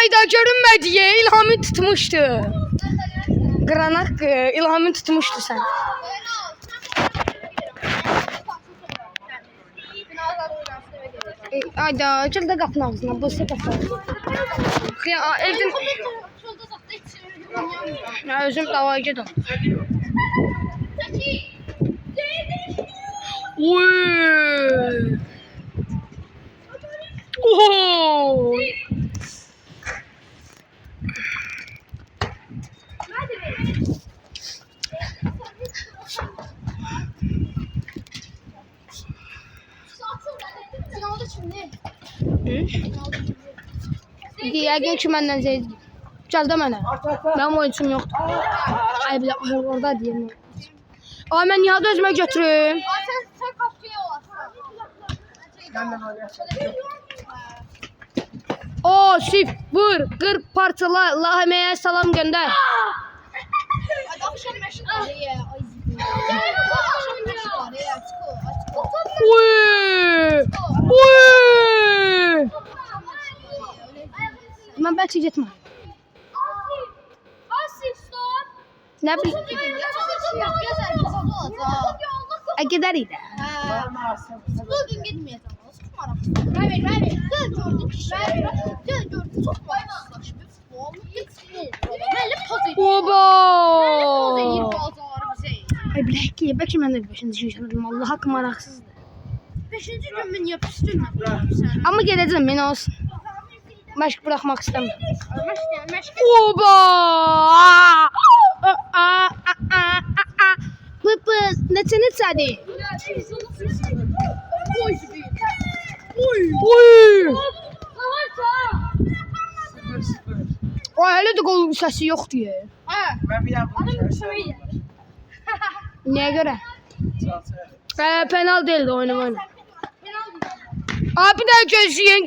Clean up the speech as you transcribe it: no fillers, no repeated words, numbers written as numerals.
Ayda görünmedi ya, İlhamı tutmuştu. Qranak İlhamı tutmuştu sen. Ayda çölde qapının ağzına bu sefer. Ya evden ya özüm davaya gedim. Uy. Oh. Yəqin ki məndən zeyid. Gəldə mənə. Mənim oyuncum yoxdur. Ay bir dakika orada deyim. Ay mən Nihadı özümə götürüm. Sen kapçıya O sif vur qır parçala laheməyə salam göndər. Akşam meşgul ya. Akşam meşgul ya. Uy! Uy! Mən bəlkə getmə. Asif stop. Nə bileyim. Gedərik də. Bugün gitmeyeceğim. Ver. Gel gördük. Gel gördük. Çok bayraklaşmış. Böyle poz ediyor. Oba! Poz ediyor bazıları bize. Ay bilək ki, bəlkə mən də 5-ci gün çalışırım. Allah haqqı maraqsızdır. 5-ci gün mən yapışdırmadım səni. Amma gedəcəm, mən olsun. Məşq buraxmaq istəmirəm. Məşq. Oba! Bıbı, neçəni çədi? Uy! Ay, hələ də qol səsi yoxdur ya. Ben bir daha bunu Niyə görə? Penal değildi oynamayın. Abi de gözleyin.